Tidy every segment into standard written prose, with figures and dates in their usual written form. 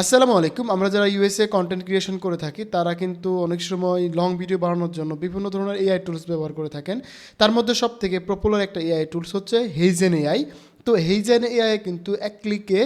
আসসালামু আলাইকুম। আমরা যারা ইউএসএ কন্টেন্ট ক্রিয়েশন করে থাকি তারা কিন্তু অনেক সময় লং ভিডিও বানানোর জন্য বিভিন্ন ধরনের এআই টুলস ব্যবহার করে থাকেন। তার মধ্যে সবথেকে পপুলার একটা এআই টুলস হচ্ছে হেইজেন এআই। তো হেইজেন এআই কিন্তু এক ক্লিকে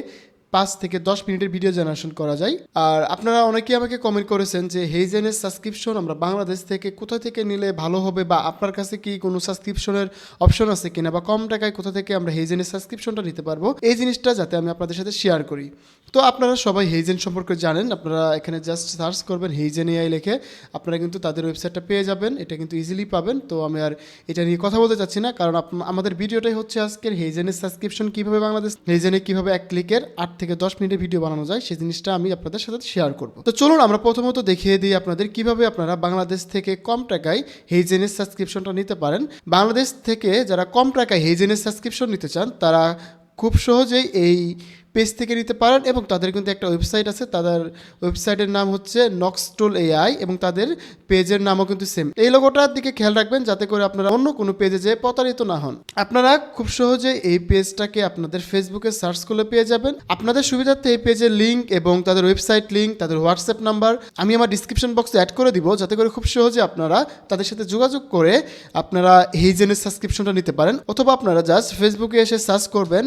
5 থেকে 10 মিনিটের ভিডিও জেনারেশন করা যায়। আর আপনারা অনেকেই আমাকে কমেন্ট করেছেন যে হেইজেনের সাবস্ক্রিপশন আমরা বাংলাদেশ থেকে কোথা থেকে নিলে ভালো হবে, বা আপনার কাছে কি কোনো সাবস্ক্রিপশনের অপশন আছে কিনা, বা কম টাকায় কোথা থেকে আমরা হেইজেনের সাবস্ক্রিপশনটা নিতে পারবো, এই জিনিসটা যাতে আমি আপনাদের সাথে শেয়ার করি। তো আপনারা সবাই হেইজেন সম্পর্কে জানেন, আপনারা এখানে জাস্ট সার্চ করবেন হেইজেন এআই লিখে, আপনারা কিন্তু তাদের ওয়েবসাইটটা পেয়ে যাবেন। এটা কিন্তু ইজিলি পাবেন। তো আমি আর এটা নিয়ে কথা বলতে চাচ্ছি না, কারণ আমাদের ভিডিওটাই হচ্ছে আজকের হেইজেনের সাবস্ক্রিপশন কীভাবে বাংলাদেশ হেইজেনে কীভাবে এক ক্লিকের 8 থেকে 10 মিনিটের ভিডিও বানানো যায় সেই জিনিসটা আমি আপনাদের সাথে শেয়ার করব। তো চলুন আমরা প্রথমত দেখিয়ে দিই আপনাদের কিভাবে আপনারা বাংলাদেশ থেকে কম টাকায় হেইজেনের সাবস্ক্রিপশনটা নিতে পারেন। বাংলাদেশ থেকে যারা কম টাকায় হেইজেনের সাবস্ক্রিপশন নিতে চান তারা খুব সহজেই এই পেজ থেকে নিতে পারেন, এবং তাদের কিন্তু একটা ওয়েবসাইট আছে, তাদের ওয়েবসাইটের নাম হচ্ছে নক্সটুল এআই, এবং তাদের পেজের নামও কিন্তু সেম। এই লোগোটার দিকে খেয়াল রাখবেন যাতে করে আপনারা অন্য কোনো পেজে যেয়ে প্রতারিত না হন। আপনারা খুব সহজে এই পেজটাকে আপনাদের ফেসবুকে সার্চ করলে পেয়ে যাবেন। আপনাদের সুবিধার্থে এই পেজের লিঙ্ক এবং তাদের ওয়েবসাইট লিঙ্ক, তাদের হোয়াটসঅ্যাপ নাম্বার আমি আমার ডিসক্রিপশন বক্সে অ্যাড করে দিব, যাতে করে খুব সহজে আপনারা তাদের সাথে যোগাযোগ করে আপনারা হেইজেনের সাবস্ক্রিপশনটা নিতে পারেন। অথবা আপনারা জাস্ট ফেসবুকে এসে সার্চ করবেন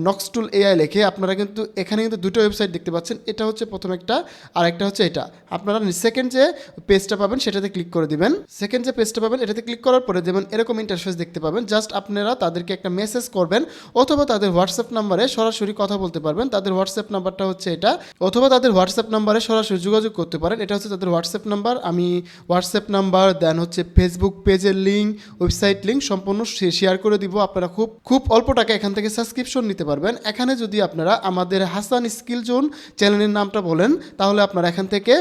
নক্সটুল এআই লিখে। আপনারা কিন্তু এখানে কিন্তু দুটো ওয়েবসাইট দেখতে পাচ্ছেন, এটা হচ্ছে প্রথম একটা, আর একটা হচ্ছে এটা। আপনারা সেকেন্ড যে পেজটা পাবেন সেটাতে ক্লিক করে দিবেন। সেকেন্ড যে পেজটা পাবেন এটাতে ক্লিক করার পরে যেমন এরকম ইন্টারফেস দেখতে পাবেন। জাস্ট আপনারা তাদেরকে একটা মেসেজ করবেন, অথবা তাদের হোয়াটসঅ্যাপ নাম্বারে সরাসরি কথা বলতে পারবেন। তাদের হোয়াটসঅ্যাপ নাম্বারটা হচ্ছে এটা, অথবা তাদের হোয়াটসঅ্যাপ নাম্বারে সরাসরি যোগাযোগ করতে পারেন। এটা হচ্ছে তাদের হোয়াটসঅ্যাপ নাম্বার। আমি হোয়াটসঅ্যাপ নাম্বার দেন হচ্ছে ফেসবুক পেজের লিঙ্ক, ওয়েবসাইট লিঙ্ক সম্পূর্ণ শেয়ার করে দিব। আপনারা খুব অল্প টাকা এখান থেকে সাবস্ক্রিপশন নিতে পারবেন। এখানে যদি আপনারা আমাদের হাসান স্কিল জোন চ্যানেলের নামটা বলেন তাহলে আপনারা এখান থেকে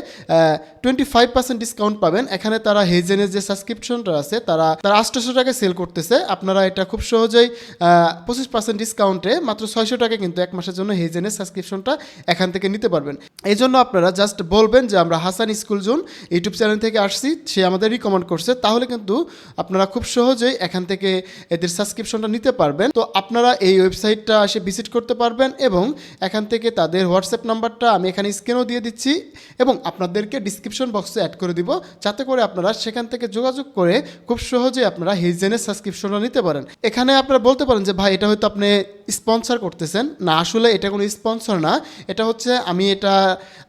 25% ডিসকাউন্ট পাবেন। এখানে তারা হেইজেনের যে সাবস্ক্রিপশনটা আছে তারা 800 টাকায় সেল করতেছে। আপনারা এটা খুব সহজেই 25% ডিসকাউন্টে মাত্র 600 টাকা কিন্তু এক মাসের জন্য হেইজেনের সাবস্ক্রিপশনটা এখান থেকে নিতে পারবেন। এই জন্য আপনারা জাস্ট বলবেন যে আমরা Hasan school zone YouTube channel থেকে আসছি, সে আমাদের রিকমেন্ড করছে, তাহলে কিন্তু আপনারা খুব সহজেই এখান থেকে এদের সাবস্ক্রিপশনটা নিতে পারবেন। তো আপনারা এই ওয়েবসাইটটা এসে ভিজিট করতে পারবেন, এবং এখান থেকে তাদের হোয়াটসঅ্যাপ নাম্বারটা আমি এখানে স্ক্রিনও দিয়ে দিচ্ছি, এবং আপনাদেরকে ডিসক্রিপশন বক্সে অ্যাড করে দিব, যাতে করে আপনারা সেখান থেকে যোগাযোগ করে খুব সহজে আপনারা হেইজেনের সাবস্ক্রিপশনটা নিতে পারেন। এখানে আপনারা বলতে পারেন যে ভাই এটা হয়তো আপনি স্পন্সর করতেছেন। না, আসলে এটা কোনো স্পন্সর না। এটা হচ্ছে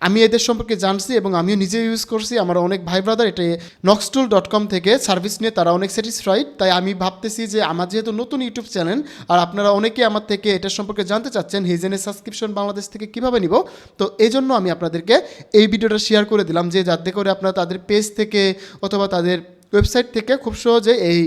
আমি এদের সম্পর্কে জানছি এবং আমিও নিজে ইউজ করছি। আমার অনেক ভাই ব্রাদার এটা নক্সটুল.com থেকে সার্ভিস নিয়ে তারা অনেক স্যাটিসফাইড। তাই আমি ভাবতেছি যে আমার যেহেতু নতুন ইউটিউব চ্যানেল আর আপনারা অনেকে আমার থেকে এটার সম্পর্কে জানতে চাচ্ছেন হেইজেনের সাবস্ক্রিপশন বাংলাদেশ থেকে কীভাবে নিব, তো এই জন্য আমি আপনাদেরকে এই ভিডিওটা শেয়ার করে দিলাম, যে যাতে করে আপনারা তাদের পেজ থেকে অথবা তাদের ওয়েবসাইট থেকে খুব সহজে এই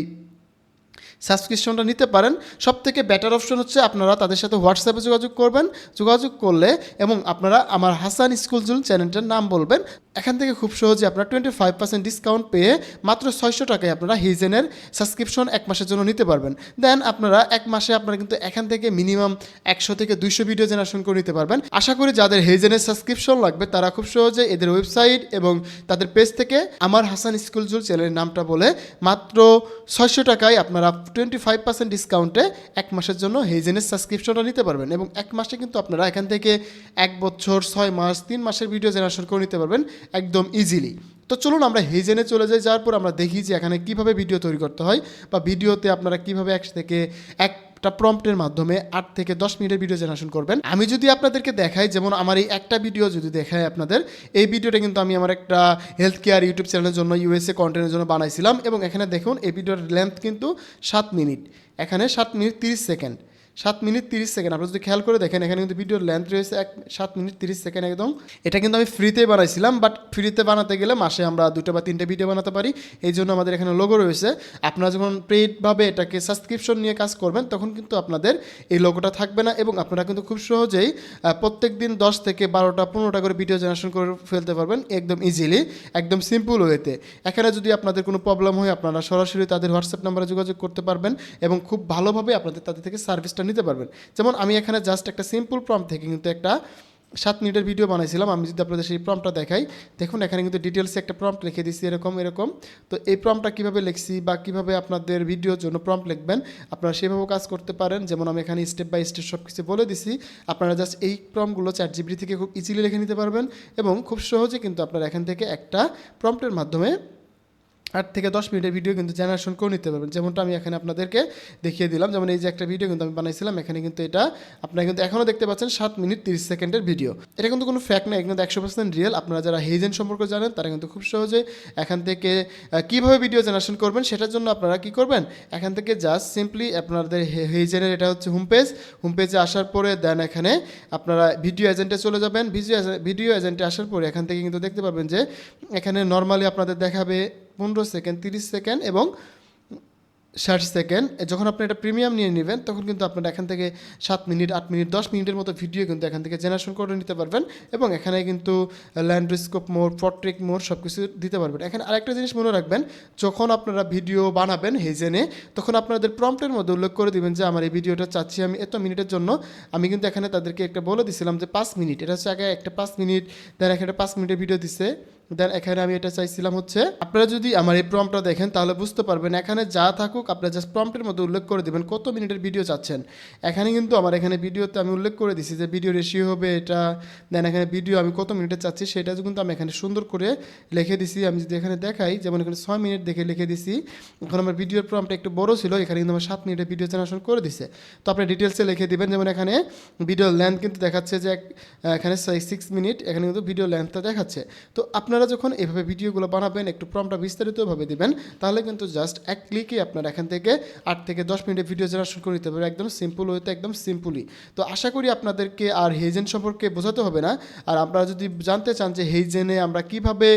সাবস্ক্রিপশনটা নিতে পারেন। সবথেকে বেটার অপশন হচ্ছে আপনারা তাদের সাথে হোয়াটসঅ্যাপে যোগাযোগ করবেন। যোগাযোগ করলে এবং আপনারা আমার হাসান স্কুল জোন চ্যানেলটার নাম বলবেন, এখান থেকে খুব সহজে আপনারা 25% ডিসকাউন্ট পেয়ে মাত্র 600 টাকায় আপনারা হেইজেনের সাবস্ক্রিপশন এক মাসের জন্য নিতে পারবেন। দেন আপনারা এক মাসে আপনারা কিন্তু এখান থেকে মিনিমাম 100 থেকে 200 ভিডিও জেনারেশন করে নিতে পারবেন। আশা করি যাদের হেইজেনের সাবস্ক্রিপশন লাগবে তারা খুব সহজে এদের ওয়েবসাইট এবং তাদের পেজ থেকে আমার হাসান স্কুল জোন চ্যানেলের নামটা বলে মাত্র 600 টাকায় আপনারা 25% ডিসকাউন্টে এক মাসের জন্য হেইজেনের সাবস্ক্রিপশনটা নিতে পারবেন, এবং এক মাসে কিন্তু আপনারা এখান থেকে 1 বছর 6 মাস 3 মাসের ভিডিও জেনারেশন করে নিতে পারবেন একদম ইজিলি। তো চলুন আমরা হেইজেনে চলে যাই, যাওয়ার পর আমরা দেখি যে এখানে কীভাবে ভিডিও তৈরি করতে হয়, বা ভিডিওতে আপনারা কীভাবে একটা প্রম্পটের মাধ্যমে 8 থেকে 10 মিনিটের ভিডিও জেনারেশন করবেন। আমি যদি আপনাদেরকে দেখাই, যেমন আমার এই একটা ভিডিও যদি দেখাই আপনাদের, এই ভিডিওটা কিন্তু আমি আমার একটা হেলথ কেয়ার ইউটিউব চ্যানেলের জন্য ইউএসএ কন্টেন্টের জন্য বানাইছিলাম, এবং এখানে দেখুন এই ভিডিওর লেন্থ কিন্তু 7 মিনিট, এখানে 7 মিনিট 30 সেকেন্ড। 7 মিনিট 30 সেকেন্ড আপনারা যদি খেয়াল করে দেখেন, এখানে কিন্তু ভিডিওর লেন্থ রয়েছে 7 মিনিট 30 সেকেন্ড একদম। এটা কিন্তু আমি ফ্রিতেই বানাইছিলাম, বাট ফ্রিতে বানাতে গেলে মাসে আমরা 2টা বা 3টে ভিডিও বানাতে পারি, এই জন্য আমাদের এখানে লোগো রয়েছে। আপনারা যখন পেইডভাবে এটাকে সাবস্ক্রিপশন নিয়ে কাজ করবেন তখন কিন্তু আপনাদের এই লোগোটা থাকবে না, এবং আপনারা কিন্তু খুব সহজেই প্রত্যেক দিন 10 থেকে 12টা 15টা করে ভিডিও জেনারেশন করে ফেলতে পারবেন একদম ইজিলি, একদম সিম্পল ওয়েতে। এখানে যদি আপনাদের কোনো প্রবলেম হয় আপনারা সরাসরি তাদের হোয়াটসঅ্যাপ নাম্বারে যোগাযোগ করতে পারবেন, এবং খুব ভালোভাবে আপনাদের তাদের থেকে সার্ভিসটা নিতে পারবেন। যেমন আমি এখানে জাস্ট একটা সিম্পল প্রম্পট থেকে কিন্তু একটা 7 মিনিটের ভিডিও বানাইছিলাম। আমি যদি আপনাদের সেই প্রম্পটটা দেখাই, দেখুন এখানে কিন্তু ডিটেলসে একটা প্রম্পট লিখে দিচ্ছি এরকম। তো এই প্রম্পটটা কীভাবে লিখছি বা কীভাবে আপনাদের ভিডিওর জন্য প্রম্পট লিখবেন আপনারা সেভাবেও কাজ করতে পারেন। যেমন আমি এখানে স্টেপ বাই স্টেপ সব কিছু বলে দিছি। আপনারা জাস্ট এই প্রম্পটগুলো ChatGPT থেকে খুব ইজিলি লিখে নিতে পারবেন এবং খুব সহজে কিন্তু আপনারা এখান থেকে একটা প্রম্পটের মাধ্যমে 8 থেকে 10 মিনিটের ভিডিও কিন্তু জেনারেশন করে নিতে পারবেন। যেমনটা আমি এখানে আপনাদেরকে দেখিয়ে দিলাম। যেমন এই যে একটা ভিডিও কিন্তু আমি বানাইছিলাম, এখানে কিন্তু এটা আপনারা কিন্তু এখনও দেখতে পাচ্ছেন 7 মিনিট 30 সেকেন্ডের ভিডিও। এটা কিন্তু কোনো ফ্যাক্ট না, কিন্তু 100% রিয়েল। আপনারা যারা হেইজেন সম্পর্কে জানেন তারা কিন্তু খুব সহজে এখান থেকে কীভাবে ভিডিও জেনারেশন করবেন সেটার জন্য আপনারা কী করবেন, এখান থেকে জাস্ট সিম্পলি আপনাদের হেইজেনের এটা হচ্ছে হোম পেজে আসার পরে দেন এখানে আপনারা ভিডিও এজেন্টে চলে যাবেন। ভিডিও এজেন্টে আসার পরে এখান থেকে কিন্তু দেখতে পারবেন যে এখানে নর্মালি আপনাদের দেখাবে 15 সেকেন্ড, 30 সেকেন্ড এবং 60 সেকেন্ড। যখন আপনি এটা প্রিমিয়াম নিয়ে নেবেন তখন কিন্তু আপনারা এখান থেকে 7 মিনিট, 8 মিনিট, 10 মিনিটের মতো ভিডিও কিন্তু এখান থেকে জেনারেশন করে নিতে পারবেন এবং এখানে কিন্তু ল্যান্ডস্কেপ মোড, পোর্ট্রেট মোড সব কিছু দিতে পারবেন। এখানে আরেকটা জিনিস মনে রাখবেন, যখন আপনারা ভিডিও বানাবেন হেইজেনে তখন আপনাদের প্রম্পটের মধ্যে উল্লেখ করে দিবেন যে আমার এই ভিডিওটা চাচ্ছি আমি এত মিনিটের জন্য। আমি কিন্তু এখানে তাদেরকে একটা বলে দিছিলাম যে 5 মিনিট, এটা হচ্ছে আগে একটা 5 মিনিট, দেন এখানে 5 মিনিটের ভিডিও দিছে। দেন এখানে আমি এটা চাইছিলাম হচ্ছে, আপনারা যদি আমার এই প্রম্পটটা দেখেন তাহলে বুঝতে পারবেন এখানে যা থাকুক আপনারা জাস্ট প্রম্পটের মধ্যে উল্লেখ করে দেবেন কত মিনিটের ভিডিও চাচ্ছেন। এখানে কিন্তু আমার এখানে ভিডিওতে আমি উল্লেখ করে দিছি যে ভিডিও রেশিও হবে এটা, দেন এখানে ভিডিও আমি কত মিনিটে চাচ্ছি সেটা কিন্তু আমি এখানে সুন্দর করে লিখে দিছি। আমি যদি এখানে দেখাই, যেমন এখানে 6 মিনিট দেখে লিখে দিছি। এখন আমার ভিডিওর প্রম্পটটা একটু বড় ছিল, এখানে কিন্তু আমার 7 মিনিটের ভিডিও জেনারেশন করে দিছে। তো আপনি ডিটেলসে লিখে দিবেন। যেমন এখানে ভিডিও লেন্থ কিন্তু দেখাচ্ছে যে এখানে 6 মিনিট, এখানে কিন্তু ভিডিও লেন্থটা দেখাচ্ছে। তো আপনারা যখন এভাবে ভিডিওগুলো বানাবেন একটু প্রম্পটটা বিস্তারিতভাবে দিবেন তাহলে কিন্তু জাস্ট এক ক্লিকে আপনারা এখান থেকে 8 থেকে 10 মিনিটের ভিডিও জেনারেশন করে নিতে পারবেন একদম সিম্পল ওয়েতে, একদম সিম্পলি। তো আশা করি আপনাদেরকে আর হেইজেন সম্পর্কে বোঝাতে হবে না। আর আপনারা যদি জানতে চান যে হেইজেনে আমরা কিভাবে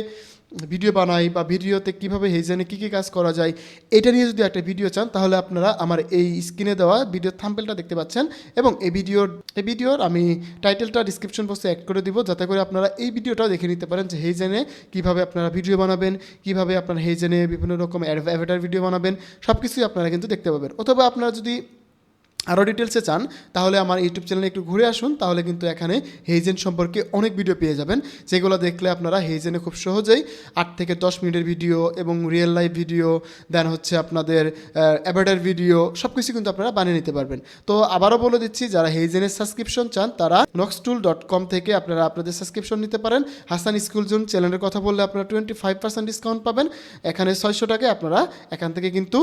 ভিডিও বানাই বা ভিডিওতে কীভাবে হেইজেনে কী কী কাজ করা যায় এটা নিয়ে যদি একটা ভিডিও চান তাহলে আপনারা আমার এই স্ক্রিনে দেওয়া ভিডিওর থাম্বনেলটা দেখতে পাচ্ছেন এবং এই ভিডিওর আমি টাইটেলটা ডিসক্রিপশন বক্সে অ্যাড করে দিব, যাতে করে আপনারা এই ভিডিওটাও দেখে নিতে পারেন যে হেইজেনে কীভাবে আপনারা ভিডিও বানাবেন, কীভাবে আপনারা হেইজেনে বিভিন্ন রকম অ্যাভাটার ভিডিও বানাবেন, সব কিছুই আপনারা কিন্তু দেখতে পাবেন। অথবা আপনারা যদি আরও ডিটেলসে চান তাহলে আমার ইউটিউব চ্যানেলে একটু ঘুরে আসুন, তাহলে কিন্তু এখানে হেইজেন সম্পর্কে অনেক ভিডিও পেয়ে যাবেন, যেগুলো দেখলে আপনারা হেইজেনে খুব সহজেই 8 থেকে 10 মিনিটের ভিডিও এবং রিয়েল লাইফ ভিডিও, দেন হচ্ছে আপনাদের অ্যাভাটার ভিডিও সব কিছু কিন্তু আপনারা বানিয়ে নিতে পারবেন। তো আবারও বলে দিচ্ছি, যারা হেইজেনের সাবস্ক্রিপশন চান তারা noxtool.com থেকে আপনারা আপনাদের সাবস্ক্রিপশন নিতে পারেন। হাসান স্কুল জোন চ্যানেলের কথা বললে আপনারা 25% ডিসকাউন্ট পাবেন। এখানে 600 টাকায় আপনারা এখান থেকে কিন্তু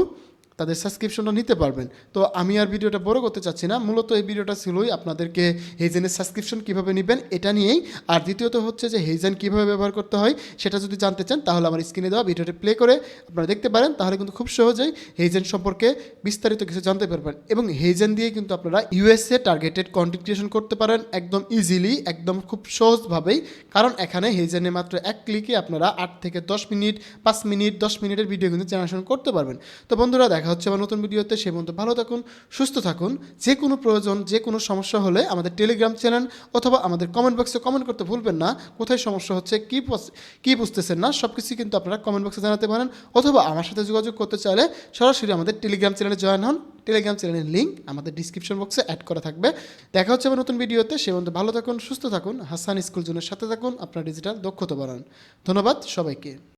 তাদের সাবস্ক্রিপশনটা নিতে পারবেন। তো আমি আর ভিডিওটা বড় করতে চাচ্ছি না, মূলত এই ভিডিওটা ছিলই আপনাদেরকে হেইজেনের সাবস্ক্রিপশন কীভাবে নেবেন এটা নিয়েই। আর দ্বিতীয়ত হচ্ছে যে হেইজেন কীভাবে ব্যবহার করতে হয় সেটা যদি জানতে চান তাহলে আমার স্ক্রিনে দেওয়া ভিডিওটা প্লে করে আপনারা দেখতে পারেন, তাহলে কিন্তু খুব সহজেই হেইজেন সম্পর্কে বিস্তারিত কিছু জানতে পারবেন। এবং হেইজেন দিয়ে কিন্তু আপনারা ইউএসএ টার্গেটেড কন্টেন্ট ক্রিয়েশন করতে পারেন একদম ইজিলি, একদম খুব সহজভাবেই, কারণ এখানে হেইজেনে মাত্র এক ক্লিকে আপনারা 8 থেকে 10 মিনিট, 5 মিনিট, 10 মিনিটের ভিডিও কিন্তু জেনারেশন করতে পারবেন। তো বন্ধুরা দেখা হচ্ছে আমার নতুন ভিডিওতে, সে পর্যন্ত ভালো থাকুন, সুস্থ থাকুন। যে কোনো প্রয়োজন, যে কোনো সমস্যা হলে আমাদের টেলিগ্রাম চ্যানেল অথবা আমাদের কমেন্ট বক্সে কমেন্ট করতে ভুলবেন না। কোথায় সমস্যা হচ্ছে, কী বুঝতেছেন না, সব কিছুই কিন্তু আপনারা কমেন্ট বক্সে জানাতে পারেন, অথবা আমার সাথে যোগাযোগ করতে চাইলে সরাসরি আমাদের টেলিগ্রাম চ্যানেলে জয়েন হন। টেলিগ্রাম চ্যানেলের লিঙ্ক আমাদের ডিসক্রিপশন বক্সে অ্যাড করা থাকবে। দেখা হচ্ছে আমার নতুন ভিডিওতে, সে পর্যন্ত ভালো থাকুন, সুস্থ থাকুন, হাসান স্কুল জোনের সাথে থাকুন, আপনার ডিজিটাল দক্ষতা বাড়ান। ধন্যবাদ সবাইকে।